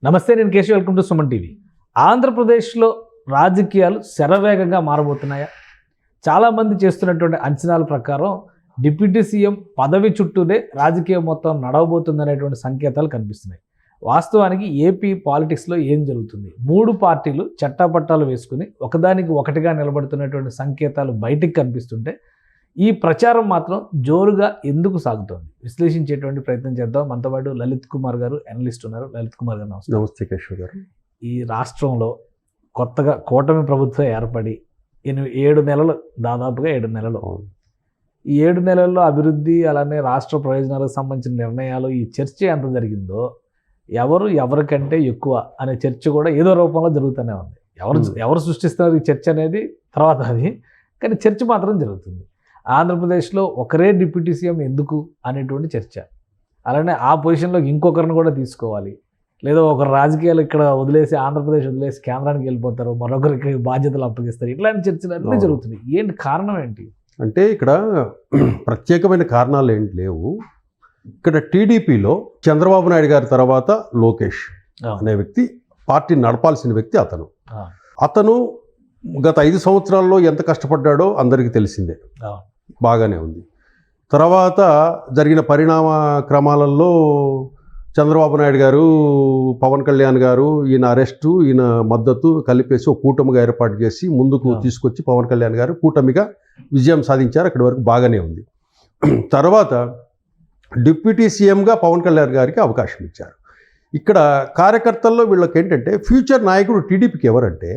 నమస్తే, నేను Keshav. Welcome to Suman TV. ఆంధ్రప్రదేశ్లో రాజకీయాలు శరవేగంగా మారబోతున్నాయా? చాలామంది చేస్తున్నటువంటి అంచనాల ప్రకారం డిప్యూటీ సీఎం పదవి చుట్టూనే రాజకీయం మొత్తం నడవబోతుందనేటువంటి సంకేతాలు కనిపిస్తున్నాయి. వాస్తవానికి ఏపీ పాలిటిక్స్లో ఏం జరుగుతుంది? 3 పార్టీలు చట్టాపట్టాలు వేసుకుని ఒకదానికి ఒకటిగా నిలబడుతున్నటువంటి సంకేతాలు బయటికి కనిపిస్తుంటే ఈ ప్రచారం మాత్రం జోరుగా ఎందుకు సాగుతోంది? విశ్లేషించేటువంటి ప్రయత్నం చేద్దాం. మనతో పాటు లలిత్ కుమార్ గారు, అనలిస్ట్ ఉన్నారు. లలిత్ కుమార్ గారు నమస్తే. నమస్తే కేశవ్ గారు. ఈ రాష్ట్రంలో కొత్తగా కూటమి ప్రభుత్వం ఏర్పడి 7 నెలలు, దాదాపుగా 7 నెలలు. ఈ 7 నెలల్లో అభివృద్ధి, అలానే రాష్ట్ర ప్రయోజనాలకు సంబంధించిన నిర్ణయాలు, ఈ చర్చ ఎంత జరిగిందో, ఎవరికంటే ఎక్కువ అనే చర్చ కూడా ఏదో రూపంలో జరుగుతూనే ఉంది. ఎవరు సృష్టిస్తున్నారు ఈ చర్చ అనేది తర్వాత అది, కానీ చర్చ మాత్రం జరుగుతుంది. ఆంధ్రప్రదేశ్లో ఒకరే డిప్యూటీ సీఎం ఎందుకు అనేటువంటి చర్చ, అలానే ఆ పొజిషన్లోకి ఇంకొకరిని కూడా తీసుకోవాలి, లేదా ఒకరు రాజకీయాలు ఇక్కడ వదిలేసి, ఆంధ్రప్రదేశ్ వదిలేసి కేంద్రానికి వెళ్ళిపోతారు, మరొకరికి బాధ్యతలు అప్పగిస్తారు, ఇట్లాంటి చర్చలు అన్నీ జరుగుతున్నాయి. ఏంటి కారణం ఏంటి? అంటే ఇక్కడ ప్రత్యేకమైన కారణాలు ఏంటి లేవు. ఇక్కడ టీడీపీలో చంద్రబాబు నాయుడు గారి తర్వాత లోకేష్ అనే వ్యక్తి పార్టీని నడపాల్సిన వ్యక్తి. అతను గత 5 సంవత్సరాల్లో ఎంత కష్టపడ్డాడో అందరికీ తెలిసిందే, బాగానే ఉంది. తర్వాత జరిగిన పరిణామ క్రమాలలో చంద్రబాబు నాయుడు గారు, పవన్ కళ్యాణ్ గారు, ఈయన అరెస్టు, ఈయన మద్దతు కలిపేసి ఒక కూటమిగా ఏర్పాటు చేసి ముందుకు తీసుకొచ్చి పవన్ కళ్యాణ్ గారు కూటమిగా విజయం సాధించారు. అక్కడి వరకు బాగానే ఉంది. తర్వాత డిప్యూటీ సీఎంగా పవన్ కళ్యాణ్ గారికి అవకాశం ఇచ్చారు. ఇక్కడ కార్యకర్తల్లో వీళ్ళకి ఏంటంటే ఫ్యూచర్ నాయకుడు టీడీపీకి ఎవరంటే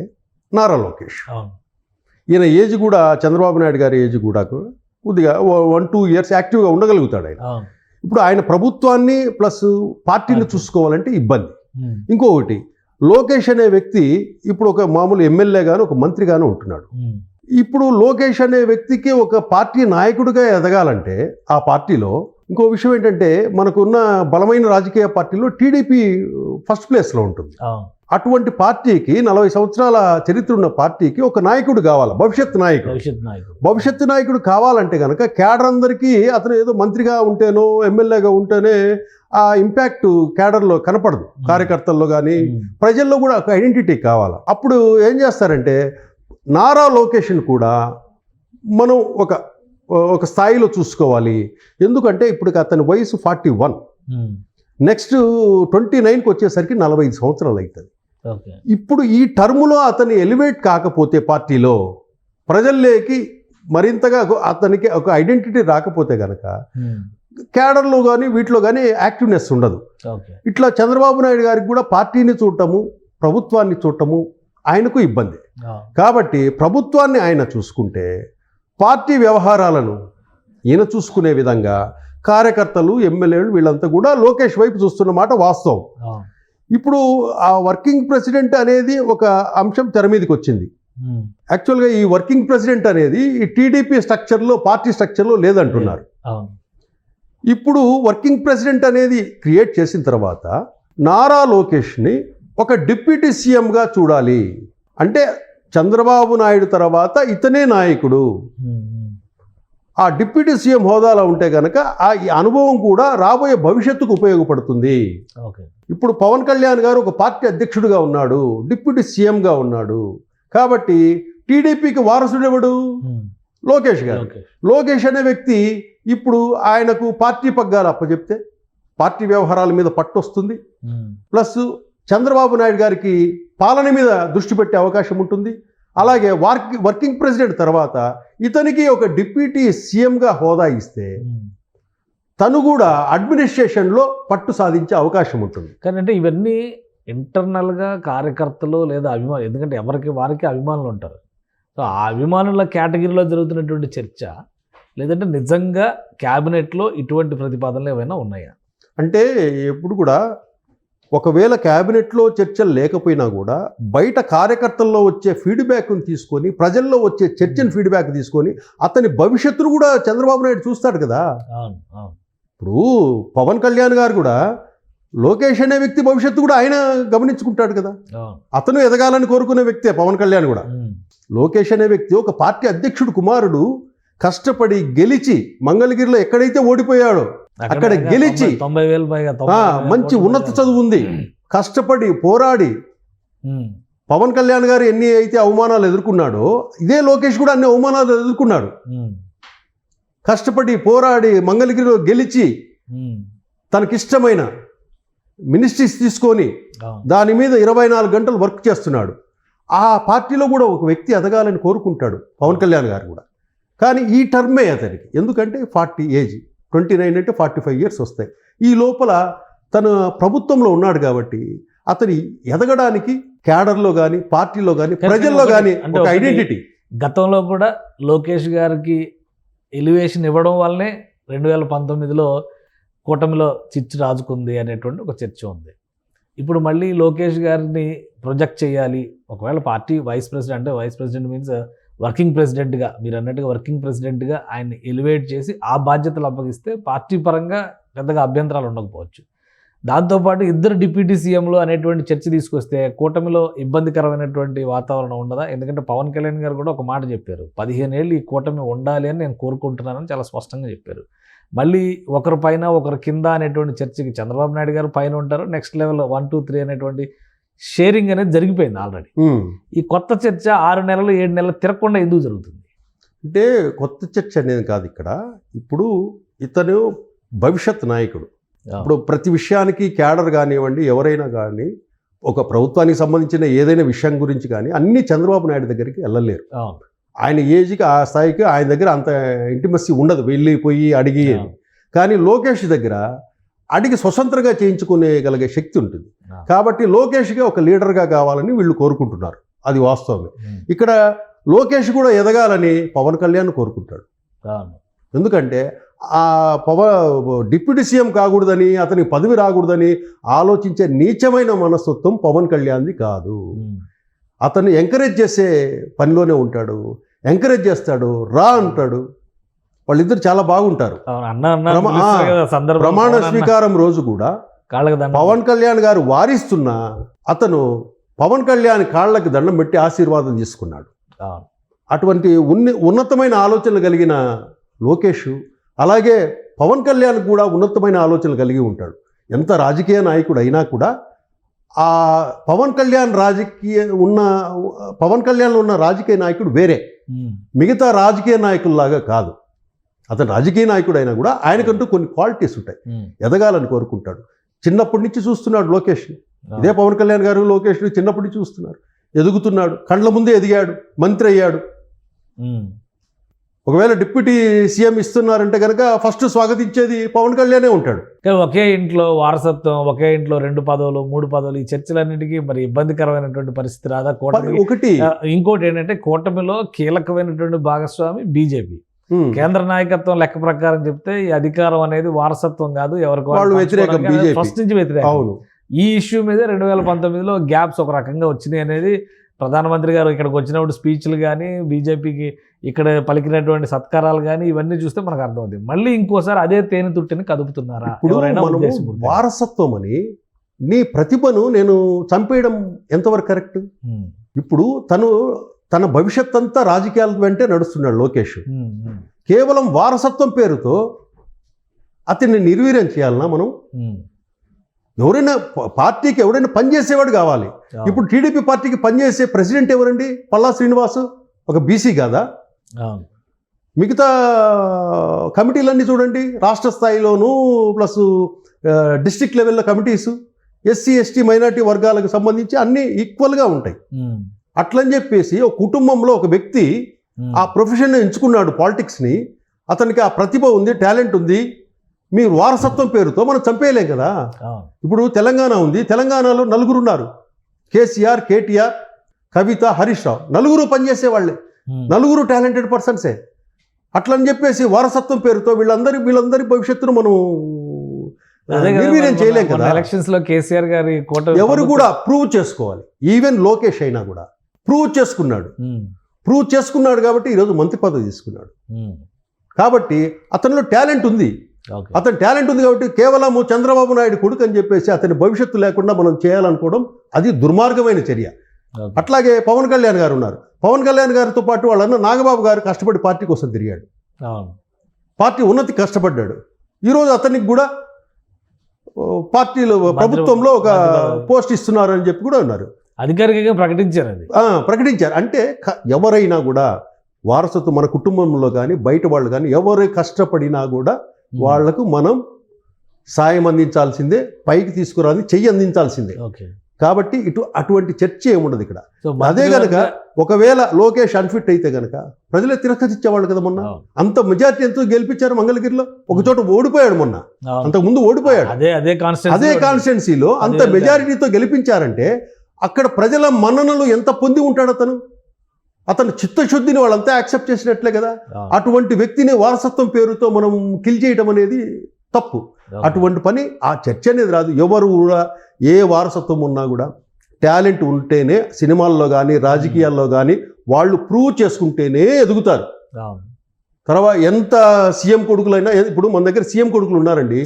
నారా లోకేష్. ఈయన ఏజ్ కూడా చంద్రబాబు నాయుడు గారి ఏజ్ కూడా కొద్దిగా 1-2 ఇయర్స్ యాక్టివ్గా ఉండగలుగుతాడు ఆయన. ఇప్పుడు ఆయన ప్రభుత్వాన్ని ప్లస్ పార్టీని చూసుకోవాలంటే ఇబ్బంది. ఇంకొకటి, లోకేష్ అనే వ్యక్తి ఇప్పుడు ఒక మామూలు ఎమ్మెల్యేగాను ఒక మంత్రిగాను ఉంటున్నాడు. ఇప్పుడు లోకేష్ అనే వ్యక్తికి ఒక పార్టీ నాయకుడిగా ఎదగాలంటే ఆ పార్టీలో ఇంకో విషయం ఏంటంటే, మనకున్న బలమైన రాజకీయ పార్టీలో టీడీపీ ఫస్ట్ ప్లేస్లో ఉంటుంది. అటువంటి పార్టీకి 40 సంవత్సరాల చరిత్ర ఉన్న పార్టీకి ఒక నాయకుడు కావాలి, భవిష్యత్తు నాయకుడు కావాలంటే కనుక క్యాడర్ అందరికీ అతను ఏదో మంత్రిగా ఉంటేనో ఎమ్మెల్యేగా ఉంటేనే ఆ ఇంపాక్ట్ క్యాడర్లో కనపడదు. కార్యకర్తల్లో కానీ ప్రజల్లో కూడా ఒక ఐడెంటిటీ కావాలి. అప్పుడు ఏం చేస్తారంటే నారా లోకేష్ని కూడా మనం ఒక స్థాయిలో చూసుకోవాలి. ఎందుకంటే ఇప్పుడు అతని వయసు 41, నెక్స్ట్ 29కి వచ్చేసరికి 45 సంవత్సరాలు అవుతుంది. ఇప్పుడు ఈ టర్ములో అతని ఎలివేట్ కాకపోతే పార్టీలో ప్రజల్లోకి మరింతగా అతనికి ఒక ఐడెంటిటీ రాకపోతే కనుక క్యాడర్లో కానీ వీటిలో కానీ యాక్టివ్నెస్ ఉండదు. ఇట్లా చంద్రబాబు నాయుడు గారికి కూడా పార్టీని చూడటము, ప్రభుత్వాన్ని చూడటము ఆయనకు ఇబ్బంది. కాబట్టి ప్రభుత్వాన్ని ఆయన చూసుకుంటే పార్టీ వ్యవహారాలను ఈయన చూసుకునే విధంగా కార్యకర్తలు, ఎమ్మెల్యేలు వీళ్ళంతా కూడా లోకేష్ వైపు చూస్తున్నమాట వాస్తవం. ఇప్పుడు ఆ వర్కింగ్ ప్రెసిడెంట్ అనేది ఒక అంశం తెర మీదకి వచ్చింది. యాక్చువల్గా ఈ వర్కింగ్ ప్రెసిడెంట్ అనేది ఈ టీడీపీ స్ట్రక్చర్లో, పార్టీ స్ట్రక్చర్లో లేదంటున్నారు. ఇప్పుడు వర్కింగ్ ప్రెసిడెంట్ అనేది క్రియేట్ చేసిన తర్వాత నారా లోకేష్ని ఒక డిప్యూటీ సీఎంగా చూడాలి. అంటే చంద్రబాబు నాయుడు తర్వాత ఇతనే నాయకుడు. ఆ డిప్యూటీ సీఎం హోదాలో ఉంటే కనుక ఆ అనుభవం కూడా రాబోయే భవిష్యత్తుకు ఉపయోగపడుతుంది. ఇప్పుడు పవన్ కళ్యాణ్ గారు ఒక పార్టీ అధ్యక్షుడిగా ఉన్నాడు, డిప్యూటీ సీఎంగా ఉన్నాడు. కాబట్టి టీడీపీకి వారసుడు ఎవడు? లోకేష్ గారు. లోకేష్ అనే వ్యక్తి ఇప్పుడు ఆయనకు పార్టీ పగ్గాలు అప్పచెప్తే పార్టీ వ్యవహారాల మీద పట్టు వస్తుంది. ప్లస్ చంద్రబాబు నాయుడు గారికి పాలన మీద దృష్టి పెట్టే అవకాశం ఉంటుంది. అలాగే వర్కింగ్ ప్రెసిడెంట్ తర్వాత ఇతనికి ఒక డిప్యూటీ సీఎంగా హోదా ఇస్తే తను కూడా అడ్మినిస్ట్రేషన్లో పట్టు సాధించే అవకాశం ఉంటుంది. కానీ అంటే ఇవన్నీ ఇంటర్నల్గా కార్యకర్తలు లేదా అభిమానులు, ఎందుకంటే వారికి అభిమానులు ఉంటారు. సో ఆ అభిమానుల కేటగిరీలో జరుగుతున్నటువంటి చర్చ, లేదంటే నిజంగా క్యాబినెట్లో ఇటువంటి ప్రతిపాదనలు ఏమైనా ఉన్నాయా? అంటే ఎప్పుడు కూడా ఒకవేళ క్యాబినెట్లో చర్చలు లేకపోయినా కూడా బయట కార్యకర్తల్లో వచ్చే ఫీడ్బ్యాక్ని తీసుకొని, ప్రజల్లో వచ్చే చర్చని ఫీడ్బ్యాక్ తీసుకొని అతని భవిష్యత్తును కూడా చంద్రబాబు నాయుడు చూస్తాడు కదా. ఇప్పుడు పవన్ కళ్యాణ్ గారు కూడా లోకేష్ అనే వ్యక్తి భవిష్యత్తు కూడా ఆయన గమనించుకుంటాడు కదా. అతను ఎదగాలని కోరుకునే వ్యక్తే పవన్ కళ్యాణ్ కూడా. లోకేష్ అనే వ్యక్తి ఒక పార్టీ అధ్యక్షుడు కుమారుడు, కష్టపడి గెలిచి మంగళగిరిలో ఎక్కడైతే ఓడిపోయాడో అక్కడ గెలిచి 90,000 పైగా మంచి ఉన్నత చదువు ఉంది, కష్టపడి పోరాడి పవన్ కళ్యాణ్ గారు ఎన్ని అయితే అవమానాలు ఎదుర్కొన్నాడో ఇదే లోకేష్ కూడా అన్ని అవమానాలు ఎదుర్కొన్నాడు. కష్టపడి పోరాడి మంగళగిరిలో గెలిచి తనకిష్టమైన మినిస్ట్రీస్ తీసుకొని దాని మీద 24 గంటలు వర్క్ చేస్తున్నాడు. ఆ పార్టీలో కూడా ఒక వ్యక్తి ఎదగాలని కోరుకుంటాడు పవన్ కళ్యాణ్ గారు కూడా. కానీ ఈ టర్మే అతనికి, ఎందుకంటే 40 ఏజ్, 29 అంటే 45 ఇయర్స్ వస్తాయి. ఈ లోపల తన ప్రభుత్వంలో ఉన్నాడు కాబట్టి అతని ఎదగడానికి క్యాడర్లో కానీ పార్టీలో కానీ ప్రజల్లో కానీ ఒక ఐడెంటిటీ. గతంలో కూడా లోకేష్ గారికి ఎలివేషన్ ఇవ్వడం వల్లనే 2019లో కూటమిలో చిచ్చు రాజుకుంది అనేటువంటి ఒక చర్చ ఉంది. ఇప్పుడు మళ్ళీ లోకేష్ గారిని ప్రొజెక్ట్ చేయాలి, ఒకవేళ party vice president means working ప్రెసిడెంట్గా, మీరు అన్నట్టుగా వర్కింగ్ ప్రెసిడెంట్గా ఆయన్ని ఎలివేట్ చేసి ఆ బాధ్యతలు అప్పగిస్తే పార్టీ పరంగా పెద్దగా అభ్యంతరాలు ఉండకపోవచ్చు. దాంతోపాటు ఇద్దరు డిప్యూటీ సీఎంలు అనేటువంటి చర్చ తీసుకొస్తే కూటమిలో ఇబ్బందికరమైనటువంటి వాతావరణం ఉండదా? ఎందుకంటే పవన్ కళ్యాణ్ గారు కూడా ఒక మాట చెప్పారు, 15 ఏళ్ళు ఈ కూటమి ఉండాలి అని నేను కోరుకుంటున్నానని చాలా స్పష్టంగా చెప్పారు. మళ్ళీ ఒకరి పైన ఒకరి కింద అనేటువంటి చర్చకి చంద్రబాబు నాయుడు గారు పైన ఉంటారు, నెక్స్ట్ లెవెల్ 1, 2, 3 అనేటువంటి షేరింగ్ అనేది జరిగిపోయింది ఆల్రెడీ. ఈ కొత్త చర్చ 6 నెలలు 7 నెలలు తిరగకుండా ఎందుకు జరుగుతుంది? అంటే కొత్త చర్చ అనేది కాదు ఇక్కడ. ఇప్పుడు ఇతను భవిష్యత్ నాయకుడు. ఇప్పుడు ప్రతి విషయానికి క్యాడర్ కానివ్వండి, ఎవరైనా కానీ ఒక ప్రభుత్వానికి సంబంధించిన ఏదైనా విషయం గురించి కానీ అన్నీ చంద్రబాబు నాయుడు దగ్గరికి వెళ్ళలేరు. ఆయన ఏజ్కి ఆ స్థాయికి ఆయన దగ్గర అంత ఇంటిమసీ ఉండదు, వెళ్ళిపోయి అడిగి. కానీ లోకేష్ దగ్గర అడిగి స్వతంత్రంగా చేయించుకునేగలిగే శక్తి ఉంటుంది. కాబట్టి లోకేష్గా ఒక లీడర్గా కావాలని వీళ్ళు కోరుకుంటున్నారు, అది వాస్తవమే. ఇక్కడ లోకేష్ కూడా ఎదగాలని పవన్ కళ్యాణ్ కోరుకుంటాడు. ఎందుకంటే ఆ డిప్యూటీ సీఎం కాకూడదని, అతనికి పదవి రాకూడదని ఆలోచించే నీచమైన మనస్తత్వం పవన్ కళ్యాణ్ది కాదు. అతన్ని ఎంకరేజ్ చేసే పనిలోనే ఉంటాడు, ఎంకరేజ్ చేస్తాడు, రా అంటాడు. వాళ్ళిద్దరు చాలా బాగుంటారు. ప్రమాణ స్వీకారం రోజు కూడా పవన్ కళ్యాణ్ గారు వారిస్తున్నా అతను పవన్ కళ్యాణ్ కాళ్ళకి దండం పెట్టి ఆశీర్వాదం తీసుకున్నాడు. అటువంటి ఉన్నతమైన ఆలోచనలు కలిగిన లోకేష్, అలాగే పవన్ కళ్యాణ్ కూడా ఉన్నతమైన ఆలోచనలు కలిగి ఉంటాడు. ఎంత రాజకీయ నాయకుడు అయినా కూడా ఆ పవన్ కళ్యాణ్ ఉన్న రాజకీయ నాయకుడు వేరే, మిగతా రాజకీయ నాయకుల్లాగా కాదు. అతను రాజకీయ నాయకుడు అయినా కూడా ఆయనకంటూ కొన్ని క్వాలిటీస్ ఉంటాయి, ఎదగాలని కోరుకుంటాడు. చిన్నప్పటి నుంచి చూస్తున్నాడు లోకేష్. ఇదే పవన్ కళ్యాణ్ గారు లోకేష్ని చిన్నప్పటి నుంచి చూస్తున్నారు, ఎదుగుతున్నాడు, కండ్ల ముందే ఎదిగాడు, మంత్రి అయ్యాడు. ఒకవేళ డిప్యూటీ సీఎం ఇస్తున్నారంటే కనుక ఫస్ట్ స్వాగతించేది పవన్ కళ్యాణే ఉంటాడు. ఒకే ఇంట్లో వారసత్వం, ఒకే ఇంట్లో 2 పదవులు 3 పదవులు, ఈ చర్చలన్నిటికీ మరి ఇబ్బందికరమైనటువంటి పరిస్థితి రాదా కూటమి? ఒకటి ఇంకోటి ఏంటంటే కూటమిలో కీలకమైనటువంటి భాగస్వామి బీజేపీ. కేంద్ర నాయకత్వం లెక్క ప్రకారం చెప్తే ఈ అధికారం అనేది వారసత్వం కాదు, ఎవరికి వ్యతిరేకం, ఫస్ట్ నుంచి వ్యతిరేకం. ఈ ఇష్యూ మీద 2019లో గ్యాప్స్ ఒక రకంగా వచ్చినాయి అనేది ప్రధానమంత్రి గారు ఇక్కడికి వచ్చినప్పుడు స్పీచ్లు కానీ, బీజేపీకి ఇక్కడ పలికినటువంటి సత్కారాలు కానీ ఇవన్నీ చూస్తే మనకు అర్థమవుతుంది. మళ్ళీ ఇంకోసారి అదే తేనె తుట్టిని కదుపుతున్నారా? వారసత్వం అని నీ ప్రతిభను నేను చంపేయడం ఎంతవరకు కరెక్ట్? ఇప్పుడు తన భవిష్యత్ అంతా రాజకీయాల వెంటే నడుస్తున్నాడు లోకేష్. కేవలం వారసత్వం పేరుతో అతన్ని నిర్వీర్యం చేయాలన్నా మనం? ఎవరైనా పార్టీకి ఎవరైనా పనిచేసేవాడు కావాలి. ఇప్పుడు టీడీపీ పార్టీకి పనిచేసే ప్రెసిడెంట్ ఎవరండి? పల్లా శ్రీనివాసు ఒక బీసీ కాదా? మిగతా కమిటీలన్నీ చూడండి, రాష్ట్ర స్థాయిలోనూ ప్లస్ డిస్ట్రిక్ట్ లెవెల్లో కమిటీస్ ఎస్సీ ఎస్టీ మైనారిటీ వర్గాలకు సంబంధించి అన్నీ ఈక్వల్గా ఉంటాయి. అట్లని చెప్పేసి ఒక కుటుంబంలో ఒక వ్యక్తి ఆ ప్రొఫెషన్ ఎంచుకున్నాడు, పాలిటిక్స్ని, అతనికి ఆ ప్రతిభ ఉంది, టాలెంట్ ఉంది. మీరు వారసత్వం పేరుతో మనం చంపేయలేం కదా. ఇప్పుడు తెలంగాణ ఉంది, తెలంగాణలో 4 ఉన్నారు, కేసీఆర్, కేటీఆర్, కవిత, హరీష్ రావు, 4 పనిచేసేవాళ్ళే, 4 టాలెంటెడ్ పర్సన్సే. అట్లని చెప్పేసి వారసత్వం పేరుతో వీళ్ళందరి భవిష్యత్తును మనం నిర్వీర్యం చేయలేం కదా. ఎలక్షన్స్ లో కేసీఆర్ గారి ఎవరు కూడా ప్రూవ్ చేసుకోవాలి. ఈవెన్ లోకేష్ అయినా కూడా ప్రూవ్ చేసుకున్నాడు కాబట్టి ఈరోజు మంత్రి పదవి తీసుకున్నాడు. కాబట్టి అతనిలో టాలెంట్ ఉంది. అతని టాలెంట్ ఉంది కాబట్టి కేవలము చంద్రబాబు నాయుడు కొడుకు అని చెప్పేసి అతని భవిష్యత్తు లేకుండా మనం చేయాలనుకోవడం అది దుర్మార్గమైన చర్య. అట్లాగే పవన్ కళ్యాణ్ గారు ఉన్నారు. పవన్ కళ్యాణ్ గారితో పాటు వాళ్ళన్న నాగబాబు గారు కష్టపడి పార్టీ కోసం తిరిగాడు, పార్టీ ఉన్నతి కష్టపడ్డాడు. ఈరోజు అతనికి కూడా పార్టీలో ప్రభుత్వంలో ఒక పోస్ట్ ఇస్తున్నారు అని చెప్పి కూడా ఉన్నారు. అధికారికంగా ప్రకటించారు అది. ప్రకటించారు. అంటే ఎవరైనా కూడా వారసత్వం మన కుటుంబంలో కానీ బయట వాళ్ళు కానీ ఎవరు కష్టపడినా కూడా వాళ్లకు మనం సాయం అందించాల్సిందే, పైకి తీసుకురాని చెయ్యి అందించాల్సిందే. కాబట్టి అటువంటి చర్చ ఏముండదు ఇక్కడ. అదే గనక ఒకవేళ లోకేష్ అన్ఫిట్ అయితే గనక ప్రజలే తిరస్కరించేవాళ్ళు కదా. మొన్న అంత మెజార్టీ ఎంతో గెలిపించారు మంగళగిరిలో, ఒక చోట ఓడిపోయాడు మొన్న, అంతకు ముందు ఓడిపోయాడు. అదే కాన్స్టిట్యున్సీలో అంత మెజారిటీతో గెలిపించారంటే అక్కడ ప్రజల మన్ననలు ఎంత పొంది ఉంటాడు అతను చిత్తశుద్ధిని వాళ్ళంతా యాక్సెప్ట్ చేసినట్లే కదా. అటువంటి వ్యక్తిని వారసత్వం పేరుతో మనం కిల్ చేయడం అనేది తప్పు. అటువంటి పని, ఆ చర్చ అనేది రాదు. ఎవరు కూడా ఏ వారసత్వం ఉన్నా కూడా టాలెంట్ ఉంటేనే సినిమాల్లో కానీ రాజకీయాల్లో కానీ వాళ్ళు ప్రూవ్ చేసుకుంటేనే ఎదుగుతారు. తర్వాత ఎంత సీఎం కొడుకులైనా, ఇప్పుడు మన దగ్గర సీఎం కొడుకులు ఉన్నారండి,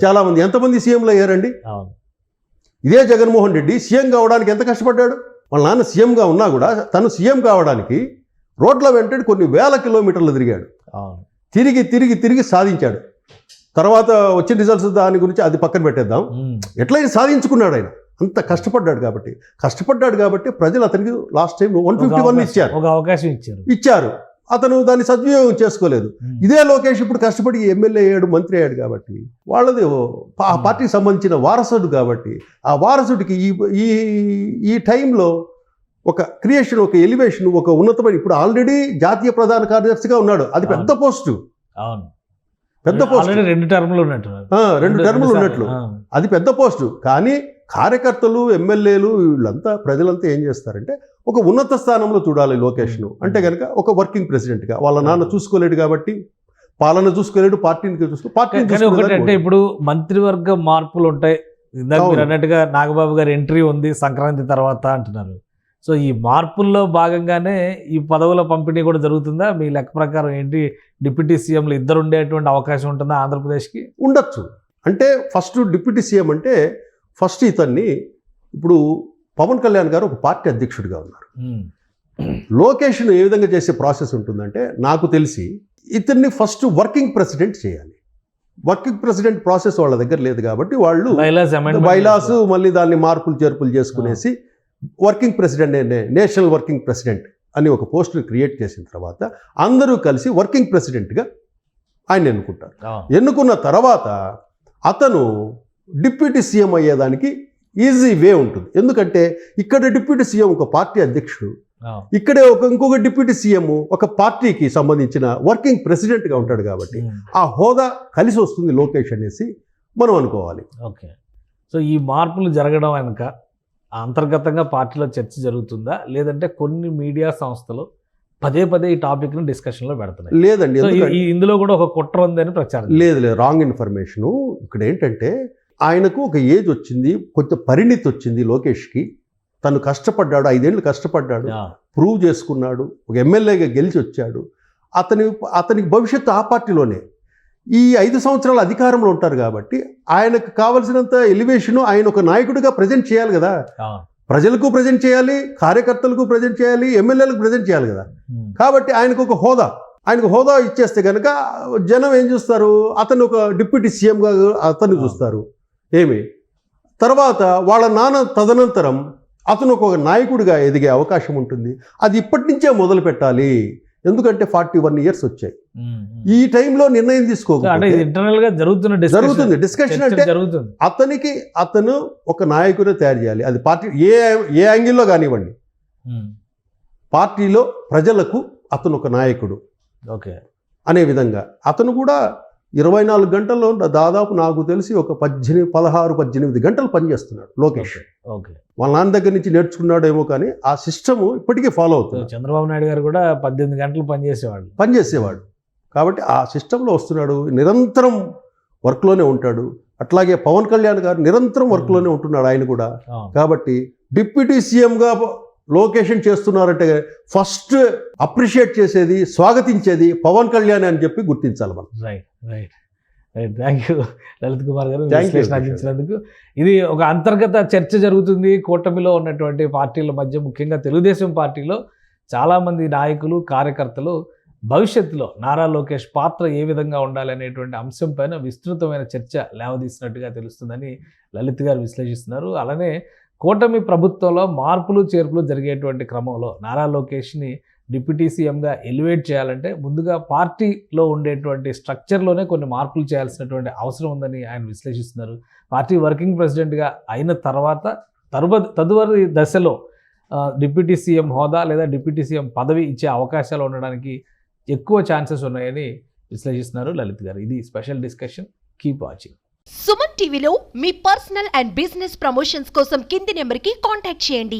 చాలా మంది. ఎంతమంది సీఎంలు అయ్యారండి? ఇదే జగన్మోహన్ రెడ్డి సీఎం కావడానికి ఎంత కష్టపడ్డాడు. వాళ్ళ నాన్న సీఎంగా ఉన్నా కూడా తను సీఎం కావడానికి రోడ్ల వెంటనే కొన్ని వేల కిలోమీటర్లు తిరిగాడు. తిరిగి తిరిగి తిరిగి సాధించాడు. తర్వాత వచ్చిన రిజల్ట్స్ దాని గురించి అది పక్కన పెట్టేద్దాం. ఎట్లయినా సాధించుకున్నాడు ఆయన. అంత కష్టపడ్డాడు కాబట్టి ప్రజలు అతనికి లాస్ట్ టైం 151 ఇచ్చారు, ఒక అవకాశం ఇచ్చారు. అతను దాన్ని సద్వినియోగం చేసుకోలేదు. ఇదే లోకేష్ ఇప్పుడు కష్టపడి ఎమ్మెల్యే అయ్యాడు, మంత్రి అయ్యాడు కాబట్టి వాళ్ళది ఆ పార్టీకి సంబంధించిన వారసుడు కాబట్టి ఆ వారసుడికి ఈ టైంలో ఒక క్రియేషన్, ఒక ఎలివేషన్, ఒక ఉన్నతమైన, ఇప్పుడు ఆల్రెడీ జాతీయ ప్రధాన కార్యదర్శిగా ఉన్నాడు. అది పెద్ద పోస్టు, పెద్ద పోస్ట్, 2 టర్ములు ఉన్నట్లు అది పెద్ద పోస్టు. కానీ కార్యకర్తలు, ఎమ్మెల్యేలు, వీళ్ళంతా ప్రజలంతా ఏం చేస్తారంటే ఒక ఉన్నత స్థానంలో చూడాలి లోకేష్ను. అంటే కనుక ఒక వర్కింగ్ ప్రెసిడెంట్గా వాళ్ళ నాన్న చూసుకోలేడు కాబట్టి, పాలన చూసుకోలేడు, పార్టీని అంటే ఇప్పుడు మంత్రివర్గ మార్పులు ఉంటాయి. ఇందాక మీరు అన్నట్టుగా నాగబాబు గారి ఎంట్రీ ఉంది సంక్రాంతి తర్వాత అంటున్నారు. సో ఈ మార్పుల్లో భాగంగానే ఈ పదవుల పంపిణీ కూడా జరుగుతుందా? మీ లెక్క ప్రకారం ఏంటి, డిప్యూటీ సీఎంలు ఇద్దరు ఉండేటువంటి అవకాశం ఉంటుందా ఆంధ్రప్రదేశ్కి? ఉండొచ్చు. అంటే ఫస్ట్ డిప్యూటీ సీఎం అంటే ఫస్ట్ ఇతన్ని, ఇప్పుడు పవన్ కళ్యాణ్ గారు ఒక పార్టీ అధ్యక్షుడిగా ఉన్నారు. లోకేష్ను ఏ విధంగా చేసే ప్రాసెస్ ఉంటుందంటే నాకు తెలిసి ఇతన్ని ఫస్ట్ వర్కింగ్ ప్రెసిడెంట్ చేయాలి. వర్కింగ్ ప్రెసిడెంట్ ప్రాసెస్ వాళ్ళ దగ్గర లేదు కాబట్టి వాళ్ళు బైలాస్ మళ్ళీ దాన్ని మార్పులు చేర్పులు చేసుకునేసి working president, national working president అని ఒక పోస్టును క్రియేట్ చేసిన తర్వాత అందరూ కలిసి వర్కింగ్ ప్రెసిడెంట్గా ఆయన ఎన్నుకుంటారు. ఎన్నుకున్న తర్వాత అతను డిప్యూటీ సీఎం అయ్యేదానికి ఈజీ వే ఉంటుంది. ఎందుకంటే ఇక్కడ డిప్యూటీ సీఎం ఒక పార్టీ అధ్యక్షుడు, ఇక్కడే ఇంకొక డిప్యూటీ సీఎం ఒక పార్టీకి సంబంధించిన వర్కింగ్ ప్రెసిడెంట్గా ఉంటాడు కాబట్టి ఆ హోదా కలిసి వస్తుంది లోకేష్ అనేసి మనం అనుకోవాలి. ఓకే. సో ఈ మార్పులు జరగడం వెనుక అంతర్గతంగా పార్టీలో చర్చ జరుగుతుందా, లేదంటే కొన్ని మీడియా సంస్థలు పదే ఈ టాపిక్ను డిస్కషన్లో పెడుతున్నాయి? లేదండి, ఇందులో కూడా ఒక కుట్ర ఉందని ప్రచారం. లేదు, రాంగ్ ఇన్ఫర్మేషను. ఇక్కడ ఏంటంటే ఆయనకు ఒక ఏజ్ వచ్చింది, కొంచెం పరిణితి వచ్చింది లోకేష్కి. తను కష్టపడ్డాడు, 5 ఏళ్ళు కష్టపడ్డాడు, ప్రూవ్ చేసుకున్నాడు, ఒక ఎమ్మెల్యేగా గెలిచి వచ్చాడు. అతనికి భవిష్యత్తు ఆ పార్టీలోనే. ఈ 5 సంవత్సరాల అధికారంలో ఉంటారు కాబట్టి ఆయనకు కావలసినంత ఎలివేషను ఆయన ఒక నాయకుడిగా ప్రజెంట్ చేయాలి కదా. ప్రజలకు ప్రజెంట్ చేయాలి, కార్యకర్తలకు ప్రజెంట్ చేయాలి, ఎమ్మెల్యేలకు ప్రజెంట్ చేయాలి కదా. కాబట్టి ఆయనకు ఒక హోదా ఇచ్చేస్తే కనుక జనం ఏం చూస్తారు, అతను ఒక డిప్యూటీ సీఎంగా అతన్ని చూస్తారు. తర్వాత వాళ్ళ నాన్న తదనంతరం అతను ఒక నాయకుడిగా ఎదిగే అవకాశం ఉంటుంది. అది ఇప్పటి నుంచే మొదలు పెట్టాలి. ఎందుకంటే 41 ఇయర్స్ వచ్చాయి. ఈ టైంలో నిర్ణయం తీసుకోవాలి. జరుగుతుంది డిస్కషన్. అంటే అతను ఒక నాయకుడే తయారు చేయాలి. అది పార్టీ ఏ యాంగిల్లో కానివ్వండి, పార్టీలో ప్రజలకు అతను ఒక నాయకుడు అనే విధంగా అతను కూడా 24 గంటల్లో దాదాపు నాకు తెలిసి ఒక 16-18 గంటలు పనిచేస్తున్నాడు లోకేష్. వాళ్ళ నాన్న దగ్గర నుంచి నేర్చుకున్నాడేమో కానీ ఆ సిస్టమ్ ఇప్పటికీ ఫాలో అవుతుంది. చంద్రబాబు నాయుడు గారు కూడా 18 గంటలు పనిచేసేవాడు. కాబట్టి ఆ సిస్టంలో వస్తున్నాడు, నిరంతరం వర్క్లోనే ఉంటాడు. అట్లాగే పవన్ కళ్యాణ్ గారు నిరంతరం వర్క్లోనే ఉంటున్నాడు ఆయన కూడా. కాబట్టి డిప్యూటీ సీఎంగా లొకేషన్ చేస్తున్నారంటే ఫస్ట్ అప్రిషియేట్ చేసేది, స్వాగతించేది పవన్ కళ్యాణ్ అని చెప్పి గుర్తించాలి మనం. Right. Thank you Lalit Kumar గారు విశ్లేషణ అందించినందుకు. ఇది ఒక అంతర్గత చర్చ జరుగుతుంది కూటమిలో ఉన్నటువంటి పార్టీల మధ్య. ముఖ్యంగా తెలుగుదేశం పార్టీలో చాలామంది నాయకులు, కార్యకర్తలు భవిష్యత్తులో నారా లోకేష్ పాత్ర ఏ విధంగా ఉండాలి అనేటువంటి అంశం పైన విస్తృతమైన చర్చ లేవదీసినట్టుగా తెలుస్తుందని లలిత్ గారు విశ్లేషిస్తున్నారు. అలానే కూటమి ప్రభుత్వంలో మార్పులు చేర్పులు జరిగేటువంటి క్రమంలో నారా లోకేష్ని డిప్యూటీ సీఎంగా ఎలివేట్ చేయాలంటే ముందుగా పార్టీలో ఉండేటువంటి స్ట్రక్చర్లోనే కొన్ని మార్పులు చేయాల్సినటువంటి అవసరం ఉందని ఆయన విశ్లేషిస్తున్నారు. పార్టీ వర్కింగ్ ప్రెసిడెంట్గా అయిన తర్వాత తదుపరి దశలో డిప్యూటీ సీఎం హోదా లేదా డిప్యూటీ సీఎం పదవి ఇచ్చే అవకాశాలు ఉండడానికి ఎక్కువ ఛాన్సెస్ ఉన్నాయని విశ్లేషిస్తున్నారు లలిత్ గారు. ఇది special discussion. Keep watching. Suman టీవీలో మీ పర్సనల్ అండ్ బిజినెస్ ప్రమోషన్స్ కోసం కింది నెంబర్కి కాంటాక్ట్ చేయండి.